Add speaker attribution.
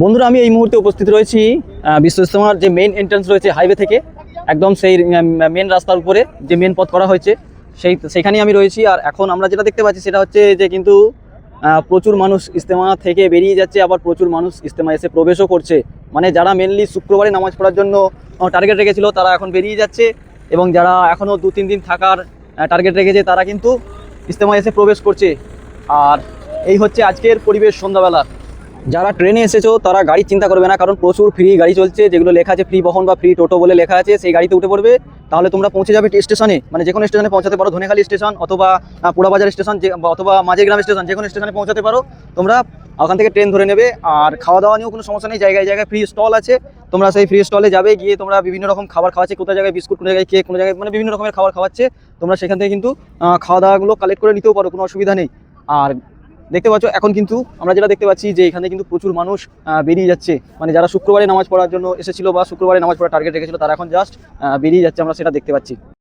Speaker 1: বন্ধুরা, আমি এই মুহূর্তে উপস্থিত রয়েছি বিশ্ব ইজতেমার যে মেইন এন্ট্রান্স রয়েছে হাইওয়ে থেকে একদম সেই মেন রাস্তার উপরে যে মেন পথ করা হয়েছে সেইখানেই আমি রয়েছি। আর এখন আমরা যেটা দেখতে পাচ্ছি সেটা হচ্ছে যে কিন্তু প্রচুর মানুষ ইজতেমা থেকে বেরিয়ে যাচ্ছে, আবার প্রচুর মানুষ ইজতেমা এসে প্রবেশও করছে। মানে যারা মেনলি শুক্রবারে নামাজ পড়ার জন্য টার্গেট রেখেছিল তারা এখন বেরিয়ে যাচ্ছে, এবং যারা এখনও 2-3 দিন থাকার টার্গেট রেখেছে তারা কিন্তু ইজতেমা এসে প্রবেশ করছে। আর এই হচ্ছে আজকের পরিবেশ সন্ধ্যাবেলা। যারা ট্রেনে এসেছো তারা গাড়ি চিন্তা করবে না, কারণ প্রচুর ফ্রি গাড়ি চলছে, যেগুলো লেখা আছে ফ্রি বহন বা ফ্রি টোটো বলে লেখা আছে, সেই গাড়িতে উঠে পড়বে। তাহলে তোমরা পৌঁছে যাবে স্টেশনে, মানে যে কোনো স্টেশনে পৌঁছাতে পারো। ধনেখালি স্টেশন অথবা পোড়াবাজার স্টেশন অথবা মাঝেগ্রাম স্টেশন, যে কোনো স্টেশনে পৌঁছাতে পারো তোমরা। ওখান থেকে ট্রেন ধরে নেবে। আর খাওয়া দাওয়া নিয়েও কোনো সমস্যা নেই, জায়গায় জায়গায় ফ্রি স্টল আছে। তোমরা সেই ফ্রি স্টলে যাবে, গিয়ে তোমরা বিভিন্ন রকম খাবার খাওয়াচ্ছে, কোথাও জায়গায় বিস্কুট, কোনো জায়গায় কেক, কোনো জায়গায় মানে বিভিন্ন রকমের খাবার খাওয়াচ্ছে। তোমরা সেখান থেকে কিন্তু খাওয়া দাওয়াগুলো কালেক্ট করে নিতেও পারো, কোনো অসুবিধা নেই। আর দেখতে পাচ্ছ এখন কিন্তু আমরা যেটা দেখতে পাচ্ছি যে এখানে কিন্তু প্রচুর মানুষ বেরিয়ে যাচ্ছে, মানে যারা শুক্রবারে নামাজ পড়ার জন্য এসেছিল বা শুক্রবারে নামাজ পড়ার টার্গেট রেখেছিল তারা এখন জাস্ট বেরিয়ে যাচ্ছে, আমরা সেটা দেখতে পাচ্ছি।